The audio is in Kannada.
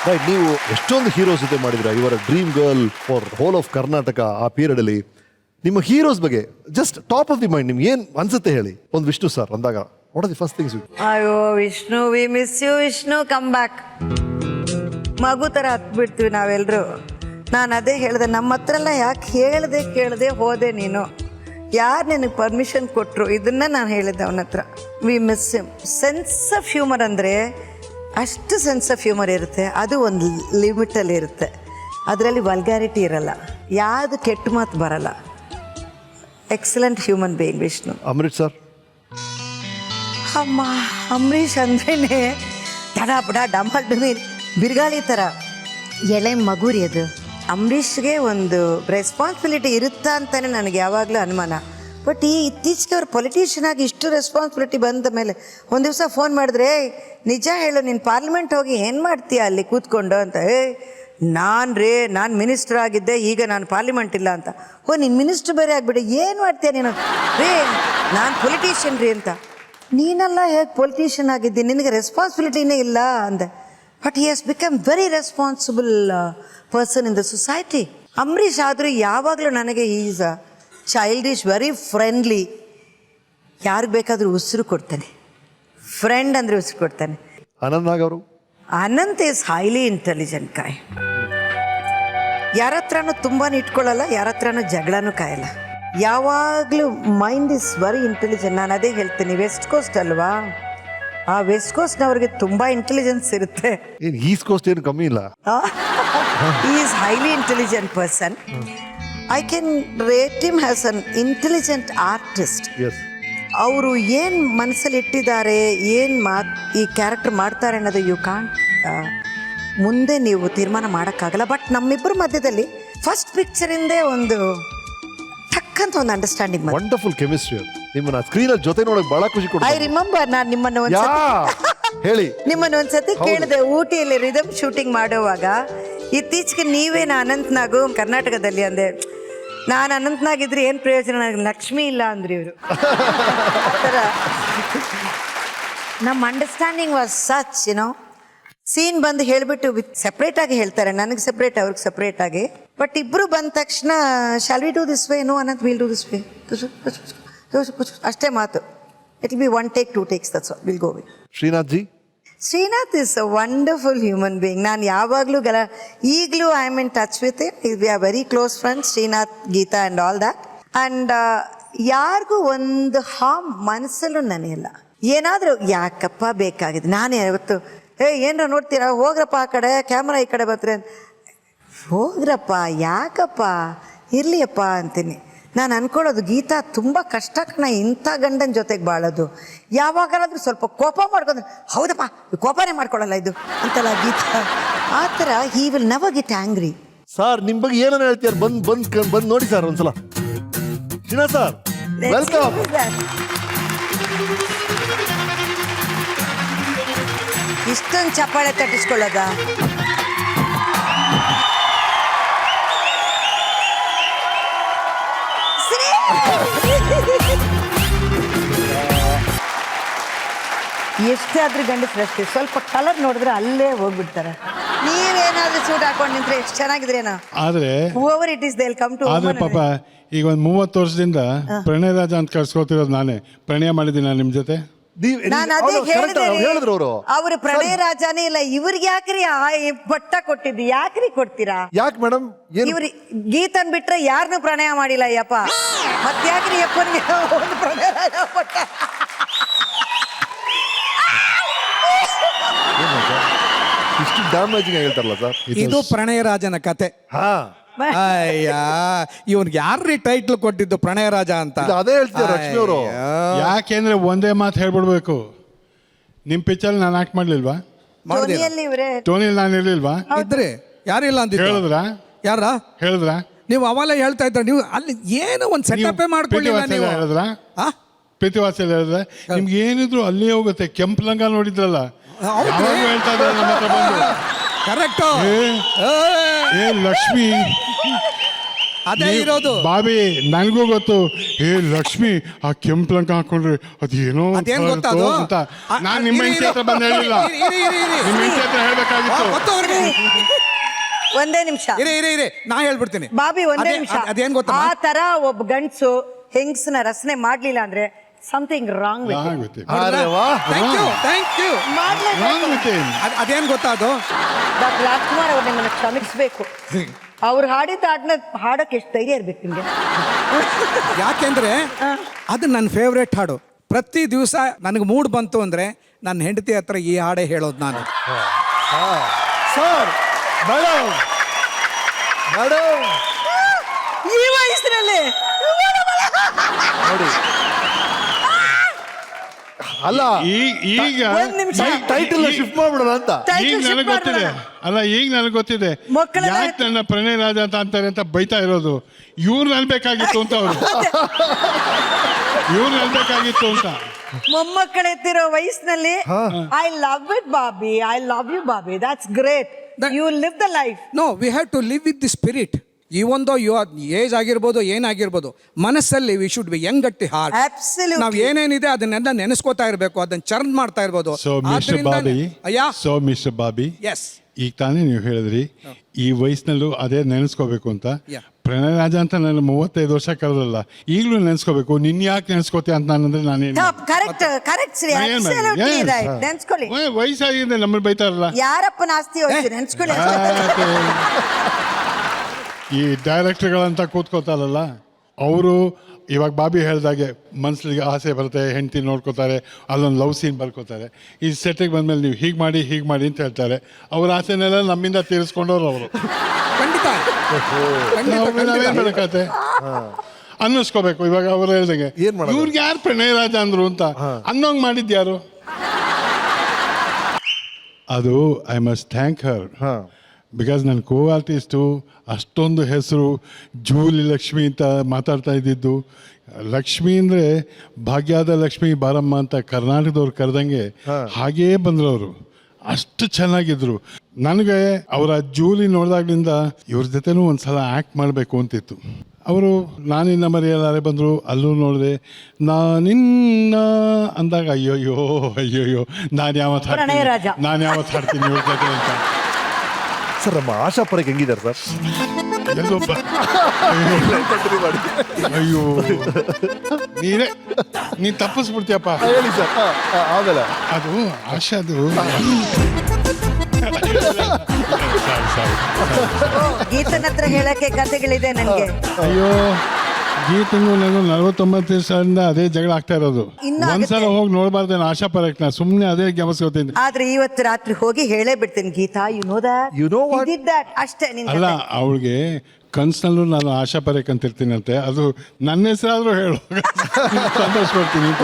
ರೈಟ್, ನೀವು ಎಷ್ಟೊಂದು ಹೀರೋಸ್ ಜೊತೆ ಮಾಡಿದ್ರ, ಇವರ dream girl for whole of Karnataka. ಆ ಪೀರಿಯಡ್ ಅಲ್ಲಿ ನಿಮ್ಮ ಹೀರೋಸ್ ಬಗ್ಗೆ just top of the mind ನಿಮ್ಗೆ ಏನ್ ಅನ್ಸುತ್ತೆ ಹೇಳಿ. ಒಂದು ವಿಷ್ಣು ಸರ್ ಅಂದಾಗ what are the first things? ಅಯ್ಯೋ Vishnu, we miss you Vishnu, come back. ಮಗು ಥರ ಹತ್ಬಿಡ್ತೀವಿ ನಾವೆಲ್ಲರೂ. ನಾನು ಅದೇ ಹೇಳಿದೆ, ನಮ್ಮ ಹತ್ರ ಎಲ್ಲ ಯಾಕೆ ಕೇಳದೆ ಹೋದೆ ನೀನು, ಯಾರು ನಿನಗೆ ಪರ್ಮಿಷನ್ ಕೊಟ್ಟರು, ಇದನ್ನ ನಾನು ಹೇಳಿದ್ದೆ ಅವನ ಹತ್ರ. V miss him. Sense of humour ಅಂದರೆ ಅಷ್ಟು ಸೆನ್ಸ್ ಆಫ್ ಹ್ಯೂಮರ್ ಇರುತ್ತೆ, ಅದು ಒಂದು ಲಿಮಿಟಲ್ಲಿ ಇರುತ್ತೆ. ಅದರಲ್ಲಿ ವಲ್ಗ್ಯಾರಿಟಿ ಇರಲ್ಲ, ಯಾವುದು ಕೆಟ್ಟ ಮಾತು ಬರಲ್ಲ. Excellent human being Vishnu. Amrit sir? ಅಮ್ಮ, ಅಂಬರೀಷ್ ಅಂದ್ರೇ ತಡ ಬಡ ಡಂಬಲ್ ಡುಮಿಲ್ ಬಿರುಗಾಳಿ ಥರ ಎಳೆ ಮಗುರಿ ಅದು. ಅಂಬರೀಷ್ಗೆ ಒಂದು ರೆಸ್ಪಾನ್ಸಿಬಿಲಿಟಿ ಇರುತ್ತಾ ಅಂತಲೇ ನನಗೆ ಯಾವಾಗಲೂ ಅನುಮಾನ. ಬಟ್ ಇತ್ತೀಚೆಗೆ ಅವ್ರು ಪೊಲಿಟಿಷಿಯನ್ ಆಗಿ ಇಷ್ಟು ರೆಸ್ಪಾನ್ಸಿಬಿಲಿಟಿ ಬಂದ ಮೇಲೆ ಒಂದು ದಿವಸ ಫೋನ್ ಮಾಡಿದ್ರೆ, ನಿಜ ಹೇಳು ನೀನು ಪಾರ್ಲಿಮೆಂಟ್ ಹೋಗಿ ಏನು ಮಾಡ್ತೀಯ ಅಲ್ಲಿ ಕೂತ್ಕೊಂಡು ಅಂತ. ನಾನು ಮಿನಿಸ್ಟರ್ ಆಗಿದ್ದೆ, ಈಗ ನಾನು ಪಾರ್ಲಿಮೆಂಟ್ ಇಲ್ಲ ಅಂತ. ನೀನು ಮಿನಿಸ್ಟರ್ ಬೇರೆ ಆಗಿಬಿಡಿ, ಏನು ಮಾಡ್ತೀಯ ನೀನು? ನಾನು ಪೊಲಿಟಿಷಿಯನ್ ಅಂತ. ನೀನೆಲ್ಲ ಹೇಗೆ ಪೊಲಿಟಿಷಿಯನ್ ಆಗಿದ್ದೀನಿ, ನಿನಗೆ ರೆಸ್ಪಾನ್ಸಿಬಿಲಿಟಿನೇ ಇಲ್ಲ ಅಂದೆ. But he has become very responsible person in the society. Ambareesh ಆದರೂ ಯಾವಾಗಲೂ ನನಗೆ is a childish, very friendly. ಯಾರಿಗೆ ಬೇಕಾದರೂ ಉಸಿರು ಕೊಡ್ತಾನೆ, ಫ್ರೆಂಡ್ ಅಂದರೆ ಉಸಿರು ಕೊಡ್ತಾನೆ. ಅನಂತ್ ನಾಗ್ ಅವರು? ಅನಂತ್ ಈಸ್ ಹೈಲಿ ಇಂಟೆಲಿಜೆಂಟ್ ಕಾಯ್. ಯಾರ ಹತ್ರನೂ ತುಂಬಾ ಇಟ್ಕೊಳ್ಳಲ್ಲ, ಯಾರ ಹತ್ರನೂ ಜಗಳನೂ ಕಾಯಲ್ಲ. ಯಾವಾಗಲೂ ಮೈಂಡ್ ಇಸ್ ವೆರಿ ಇಂಟೆಲಿಜೆಂಟ್. ನಾನು ಅದೇ ಹೇಳ್ತೀನಿ, ವೆಸ್ಟ್ ಕೋಸ್ಟ್ ಅಲ್ವಾ, ಆ ವೆಸ್ಟ್ ಕೋಸ್ಟ್ನವ್ರಿಗೆ ತುಂಬ ಇಂಟೆಲಿಜೆನ್ಸ್ ಇರುತ್ತೆ. ಏನು ಈಸ್ಟ್ ಕೋಸ್ಟ್ ಏನು ಕಮ್ಮಿ ಇಲ್ಲ. He is highly intelligent person. I can rate him as an intelligent artist. Yes. ಅವರು ಏನು ಮನಸ್ಸಲ್ಲಿ ಇಟ್ಟಿದ್ದಾರೆ, ಏನು ಈ ಕ್ಯಾರೆಕ್ಟರ್ ಮಾಡ್ತಾರೆ ಅನ್ನೋದು ಯು ಕಾಂಟ್ ಮುಂದೆ ನೀವು ತೀರ್ಮಾನ ಮಾಡೋಕ್ಕಾಗಲ್ಲ. ಬಟ್ ನಮ್ಮಿಬ್ಬರ ಮಧ್ಯದಲ್ಲಿ ಫಸ್ಟ್ ಪಿಕ್ಚರಿಂದೇ ಒಂದು ಟಕ್ಕಂತ ಒಂದು ಅಂಡರ್ಸ್ಟ್ಯಾಂಡಿಂಗ್. Wonderful chemistry. ನಿಮ್ಮನ್ನ ಸ್ಕ್ರೀನಲ್ಲಿ ಜೊತೆ ನೋಡೋಕೆ ಬಹಳ ಖುಷಿ ಕೊಡುತ್ತೆ. ಐ ರಿಮೆಂಬರ್, ನಾನು ನಿಮ್ಮನ್ನು ಒಂದ್ಸತಿ ಕೇಳಿದೆ ಊಟಿಯಲ್ಲಿ ರಿದಮ್ ಶೂಟಿಂಗ್ ಮಾಡುವಾಗ, ಇತ್ತೀಚೆಗೆ ನೀವೇನು ಅನಂತ್ನಾಗು ಕರ್ನಾಟಕದಲ್ಲಿ ಅಂದೆ. ನಾನು ಅನಂತ್ನಾಗಿದ್ರೆ ಏನು ಪ್ರಯೋಜನ, ನನಗೆ ಲಕ್ಷ್ಮಿ ಇಲ್ಲ ಅಂದ್ರಿ ಇವರು. ಆ ಥರ ನಮ್ಮ understanding was such, you know. Scene ಬಂದು ಹೇಳಿಬಿಟ್ಟು ಸಪ್ರೇಟಾಗಿ ಹೇಳ್ತಾರೆ, ನನಗೆ ಸಪ್ರೇಟ್, ಅವ್ರಿಗೆ ಸಪ್ರೇಟಾಗಿ. ಬಟ್ ಇಬ್ಬರು ಬಂದ ತಕ್ಷಣ shall we do this way, no Anant will do this way, ಅಷ್ಟೇ ಮಾತು. It will be 1 take 2 takes, that's all, will go we. Srinath ji? Srinath is a wonderful human being. ನಾನು ಯಾವಾಗಲೂ ಈಗಲೂ I am in touch with him. We are very close friends, Srinath, Geetha and all that. And ಯಾರಿಗೂ ಒಂದು ಹಾರ್ಮ್ ಮನಸ್ಸಲ್ಲೂ ನನಗಿಲ್ಲ. ಏನಾದರೂ ಯಾಕಪ್ಪ ಬೇಕಾಗಿದೆ, ನಾನು ಯಾವತ್ತು ಏನರ ನೋಡ್ತೀರಾ, ಹೋಗ್ರಪ್ಪ ಆ ಕಡೆ, ಕ್ಯಾಮ್ರಾ ಈ ಕಡೆ ಬರ್ತಾರೆ, ಹೋಗ್ರಪ್ಪ ಯಾಕಪ್ಪ ಇರಲಿಯಪ್ಪ ಅಂತೀನಿ. ನಾನು ಅನ್ಕೊಳ್ಳೋದು, ಗೀತಾ ತುಂಬ ಕಷ್ಟ ಕಣ ಇಂಥ ಗಂಡನ ಜೊತೆಗೆ ಬಾಳೋದು. ಯಾವಾಗಾದ್ರೂ ಸ್ವಲ್ಪ ಕೋಪ ಮಾಡ್ಕೊಂಡು, ಹೌದಪ್ಪ ಕೋಪನೇ ಮಾಡ್ಕೊಳ್ಳಲ್ಲ ಇದು ಅಂತಲ್ಲ ಗೀತಾ. ಆ ಥರ he will never get angry. Sir ನಿಮ್ಮ ಬಗ್ಗೆ ಏನನ್ನ ಹೇಳ್ತೀರ? ಬಂದು ನೋಡಿ ಸರ್ ಒಂದ್ಸಲ. Srinath sir, welcome. ಇಷ್ಟೊಂದು ಚಪ್ಪಾಳೆ ತಟ್ಟಿಸ್ಕೊಳ್ಳೋದ? ಎಷ್ಟೇ ಆದ್ರೂ ಗಂಡಸ್ರಷ್ಟೇ, ಸ್ವಲ್ಪ ಕಲರ್ ನೋಡಿದ್ರೆ ಅಲ್ಲೇ ಹೋಗ್ಬಿಡ್ತಾರೆ. ನೀವೇನಾದ್ರೂ ಸೂಟ್ ಹಾಕೊಂಡು ನಿಂತ್ರೆ ಎಷ್ಟು ಚೆನ್ನಾಗಿದ್ರೇನೋ. ಆದ್ರೆ whoever it is they'll come to. ಆದ್ರೆ ಪಾಪ ಈಗ ಒಂದು 30 ವರ್ಷದಿಂದ ಪ್ರಣಯ ರಾಜ ಅಂತ ಕರ್ಸ್ಕೊತಿರೋದು ನಾನೇ. ಪ್ರಣಯ ಮಾಡಿದ್ದೀನಿ ನಾನು ನಿಮ್ಮ ಜೊತೆ. ನಾನು ಅದೇ ಹೇಳಿದ್ರು ಅವರು. ಅವ್ರ ಪ್ರಣಯ ರಾಜಾನೇ ಇಲ್ಲ. ಇವ್ರಿಗೆ ಯಾಕ್ರಿ ಪಟ್ಟ ಕೊಟ್ಟಿದ್ದು, ಯಾಕ್ರಿ ಕೊಡ್ತೀರಾ? ಯಾಕೆ ಮೇಡಮ್? ಇವ್ರಿ ಗೀತನ್ ಬಿಟ್ರೆ ಯಾರನ್ನೂ ಪ್ರಣಯ ಮಾಡಿಲ್ಲ ಯಪ್ಪ. ಮತ್ತ್ಯಾಕ್ರಿ ಯಪ್ಪನಿಗೆ ಒಂದು ಪ್ರಣಯ ರಾಜ ಪಟ್ಟ? ಇಷ್ಟು ಡ್ಯಾಮೇಜಿಂಗ್ ಹೇಳ್ತಾರಲ್ಲ ಸರ್. ಇದು ಪ್ರಣಯ ರಾಜನ ಕತೆ. ಅಯ್ಯ, ಇವನ್ಗೆ ಯಾರ್ರೀ ಟೈಟ್ಲ್ ಕೊಟ್ಟಿದ್ದು ಪ್ರಣಯ ರಾಜ ಅಂತ? ಅದೇ ಹೇಳ್ತೀರ ಲಕ್ಷ್ಮಿ ಅವರು. ಯಾಕೆಂದ್ರೆ ಒಂದೇ ಮಾತು ಹೇಳ್ಬಿಡ್ಬೇಕು, ನಿಮ್ ಪಿಕ್ಚರ್ ನಾನು ಆಕ್ಟ್ ಮಾಡ್ಲಿಲ್ವಾ? ಟೋನಿಯಲ್ಲಿ ನಾನು ಇರ್ಲಿಲ್ವಾ? ಇದ್ರಿ ಯಾರಿಲ್ಲ ಅಂತ ಹೇಳಿದ್ರ? ಯಾರ ಹೇಳಿದ್ರ? ನೀವು ಅವಾಗಲೇ ಹೇಳ್ತಾ ಇದ್ರ, ನೀವು ಅಲ್ಲಿ ಏನು ಒಂದು ಸೆಟಪ್ ಮಾಡ್ಕೊಳ್ಳಿಲ್ಲ ನೀವು. ಹೇಳಿದ್ರ? ಪ್ರೀತಿವಾಸಲ್ ಹೇಳಿದ್ರೆ ನಿಮ್ಗೆ ಏನಿದ್ರು ಅಲ್ಲೇ ಹೋಗುತ್ತೆ. ಕೆಂಪು ಲಂಗ ನೋಡಿದ್ರಲ್ಲ, ಹೇಳ್ತಾ ಇದ್ದಾರೆ ನಮ್ಮ ಹತ್ರ ಬಂದು. ಕರೆಕ್ಟ್. ಏ ಲಕ್ಷ್ಮಿ, ಅದೇ ಇರೋದು. ಬಾಬಿ ನನಗೂ ಗೊತ್ತು. ಏ ಲಕ್ಷ್ಮಿ ಆ ಕೆಂಪು ಲಂಗ ಹಾಕೊಂಡ್ರೆ ಅದೇನೋ ಅದೇನ್ ಗೊತ್ತಾ ಅದು? ಅಂತ ನಾನು ನಿಮ್ಮ ಹೆಂಡತಿ ಹತ್ರ ಬಂದು ಹೇಳಿಲ್ಲ. ನಿಮ್ಮ ಹೆಂಡತಿ ಹತ್ರ ಹೇಳ್ಬೇಕಾಗಿತ್ತು. ಗೊತ್ತು ಅವ್ರಿಗೆ. ಒಂದೇ ನಿಮಿಷ ಇರಿ ನಾ ಹೇಳ್ಬಿಡ್ತೀನಿ. ಬಾಬಿ ಒಂದೇ ನಿಮಿಷ. ಅದೇನ್ ಗೊತ್ತಾ? ಆ ತರ ಒಬ್ಬ ಗಂಡ್ಸು ಹೆಂಗಸನ ರಚನೆ ಮಾಡ್ಲಿಲ್ಲ ಅಂದ್ರೆ ಸಮಥಿಂಗ್ ರಾಂಗ್ ಆಗುತ್ತೆ. ಅರೆ ವಾ. Thank you. ಅದೇನ್ ಗೊತ್ತಾ ಅದು? ಡಾಕ್ಟರ್ ರಾಜ್ಕುಮಾರ್ ಅವ್ರು ನಿಮ್ಮನ್ನ ಕ್ಷಮಿಸ್ಬೇಕು. ಅವ್ರು ಹಾಡಿದ ಹಾಡಕ್ಕೆ ಎಷ್ಟು ಧೈರ್ಯ ಇರ್ಬೇಕು ನಿಮ್ಗೆ. ಯಾಕೆಂದ್ರೆ ಅದು ನನ್ನ ಫೇವ್ರೇಟ್ ಹಾಡು. ಪ್ರತಿ ದಿವಸ ನನಗೆ ಮೂಡ್ ಬಂತು ಅಂದ್ರೆ ನನ್ನ ಹೆಂಡತಿ ಹತ್ರ ಈ ಹಾಡೇ ಹೇಳೋದು ನಾನು. ಸರ್ ಮೇಡಮ್ ಮೇಡಮ್ ಈ ವಯಸ್ಸಿನಲ್ಲಿ ನೋಡಿ ಅಲ್ಲ ಈಗ ಒಂದ್ ನಿಮಿಷ. ಟೈಟಲ್ ಶಿಫ್ಟ್ ಮಾಡ್ಬಿಡೋಣ ಅಂತ. ಈಗ ನನಗೆ ಗೊತ್ತಿದೆ. ಅಲ್ಲ ಈಗ ನನಗೆ ಗೊತ್ತಿದೆ ಮಕ್ಕಳ ಯಾಕೆ ನನ್ನ ಪ್ರಣಯ ರಾಜ ಅಂತ ಅಂತಾರೆ ಅಂತ ಬೈತಾ ಇರೋದು. ಇವ್ರು ಅನ್ಬೇಕಾಗಿತ್ತು ಅಂತ ಅವರು. ಇವ್ರು ಅನ್ಬೇಕಾಗಿತ್ತು ಅಂತ. ಮೊಮ್ಮಕ್ಕಳು ಎತ್ತಿರೋ ವಯಸ್ಸಿನಲ್ಲಿ I love it Bobby, I love you Bobby, that's great. You live the life. No, we have to live with the spirit. Even though you age ಆಗಿರ್ಬೋದು, ಏನಾಗಿರ್ಬೋದು, ಮನಸ್ಸಲ್ಲಿ we should be young at the heart. Absolutely. ನಾವ್ ಏನೇನಿದೆ ಅದನ್ನೆಲ್ಲ ನೆನೆಸ್ಕೋತಾ ಇರ್ಬೇಕು, ಅದನ್ನ ಚರ್ನ್ ಮಾಡ್ತಾ ಇರ್ಬೋದು. ಸೊ ಮಿಸ್ಟರ್ ಬಾಬಿ, ಎಸ್, ಈಗ ತಾನೇ ನೀವು ಹೇಳಿದ್ರಿ ಈ ವಯಸ್ಸಿನಲ್ಲೂ ಅದೇ ನೆನೆಸ್ಕೋಬೇಕು ಅಂತ. Yeah. ಪ್ರಣಯ ರಾಜ ಅಂತ ನಾನು 35 ವರ್ಷ ಕಳೆದಲ್ಲ, ಈಗಲೂ ನೆನೆಸ್ಕೋಬೇಕು. ನಿನ್ ಯಾಕೆ ನೆನೆಸ್ಕೋತೀಯ ಅಂತ ನಾನಂದ್ರೆ ನಾನೇನು ಕರೆಕ್ಟ್ ಶ್ರೀ, absolutely right. ನೆನ್ಸ್ಕೊಳ್ಳಿ. ವಯಸ್ಸಾಗಿದೆ ನಮ್ಮಲ್ಲಿ ಬೈತಾರಲ್ಲ. ಯಾರಪ್ಪನ ಆಸ್ತಿ ಹೋಯ್ತು ನೆನ್ಸ್ಕೊಳ್ಳಿ. ಈ ಡೈರೆಕ್ಟರ್ಗಳಂತ ಕೂತ್ಕೋತಾರಲ್ಲ ಅವರು, ಇವಾಗ ಬಾಬಿ ಹೇಳ್ದಾಗೆ ಮನ್ಸಲ್ಲಿಗೆ ಆಸೆ ಬರುತ್ತೆ, ಹೆಂಡತಿ ನೋಡ್ಕೋತಾರೆ, ಅಲ್ಲೊಂದು ಲವ್ ಸೀನ್ ಬರ್ಕೋತಾರೆ. ಈ ಸೆಟ್ಟಿಗೆ ಬಂದಮೇಲೆ ನೀವು ಹೀಗೆ ಮಾಡಿ ಅಂತ ಹೇಳ್ತಾರೆ. ಅವ್ರ ಆಸೆನೆಲ್ಲ ನಮ್ಮಿಂದ ತೀರಿಸ್ಕೊಂಡವ್ರು ಅವರು. ಖಂಡಿತ ನಾವೇನ್ ಮಾಡಕತ್ತೆ ಅನ್ನಿಸ್ಕೋಬೇಕು. ಇವಾಗ ಅವ್ರು ಹೇಳ್ದಂಗೆ ಏನ್ ಮಾಡೋದು? ಇವ್ರಿಗೆ ಯಾರು ಪ್ರಣಯ ರಾಜ ಅಂದ್ರು ಅಂತ ಅನ್ನೋಂಗ್ ಮಾಡಿದ್ಯಾರು? ಅದು I must thank Har. Because ನನ್ನ ಕೋ ಆರ್ಟಿಸ್ಟು ಅಷ್ಟೊಂದು ಹೆಸರು, ಜೂಲಿ ಲಕ್ಷ್ಮಿ ಅಂತ ಮಾತಾಡ್ತಾ ಇದ್ದಿದ್ದು. ಲಕ್ಷ್ಮಿ ಅಂದರೆ ಭಾಗ್ಯದ ಲಕ್ಷ್ಮಿ ಬಾರಮ್ಮ ಅಂತ ಕರ್ನಾಟಕದವ್ರು ಕರೆದಂಗೆ ಹಾಗೇ ಬಂದರು ಅವರು. ಅಷ್ಟು ಚೆನ್ನಾಗಿದ್ರು. ನನಗೆ ಅವರ ಜೂಲಿ ನೋಡಿದಾಗ್ಲಿಂದ ಇವ್ರ ಜೊತೆನೂ ಒಂದ್ಸಲ ಆ್ಯಕ್ಟ್ ಮಾಡಬೇಕು ಅಂತಿತ್ತು. ಅವರು ನಾನಿನ್ನ ಮರೆಯಲಾರೆ ಬಂದರು, ಅಲ್ಲೂ ನೋಡಿದೆ. ನಾನಿನ್ನ ಅಂದಾಗ ಅಯ್ಯೋಯ್ಯೋ ನಾನು ಯಾವತ್ತು ಹಾಡ್ತೀನಿ ಇವ್ರ ಜೊತೆ ಅಂತ. ಸರ್ ನಮ್ಮ ಆಶಾ ಪರೇಖ್ ಹೆಂಗಿದ್ದಾರೆ ಸರ್? ಎಲ್ಲೊಬ್ಬ ಅಯ್ಯೋ ನೀನ್ ತಪ್ಪಿಸ್ಬಿಡ್ತೀಯಪ್ಪ. ಹೇಳಿ ಸರ್. ಆಮೇಲೆ ಅದು ಆಶಾದು ಗೀತನ ಹತ್ರ ಹೇಳಕ್ಕೆ ಕಥೆಗಳಿದೆ ನನಗೆ. ಅಯ್ಯೋ ಗೀತಂಗೂ ನನಗೂ 49 ದಿವಸದಿಂದ ಅದೇ ಜಗಳ ಆಗ್ತಾ ಇರೋದು. ಒಂದ್ಸಲ ಹೋಗಿ ನೋಡ್ಬಾರ್ದೇನು ಆಶಾ ಪರೇಖ್ನ, ಸುಮ್ಮನೆ ಅದೇ ಗಮನಿಸ್ಕೋತೀನಿ. ಆದ್ರೆ ಇವತ್ತು ರಾತ್ರಿ ಹೋಗಿ ಹೇಳೇ ಬಿಡ್ತೀನಿ Geetha, you know that, You know what? he did that. ಅಷ್ಟೇ ನಿನ್ ಅಲ್ಲ, ಕಥೆ. ಅವಳಿಗೆ ಕನ್ಸ್ನಲ್ಲೂ ನಾನು ಆಶಾ ಪರೇಖ್ ಅಂತ ಇರ್ತೀನಂತೆ. ಅದು ನನ್ನ ಹೆಸರಾದ್ರೂ ಹೇಳು ಸಂತೋಷ ಪಡ್ತೀನಿ ಅಂತ.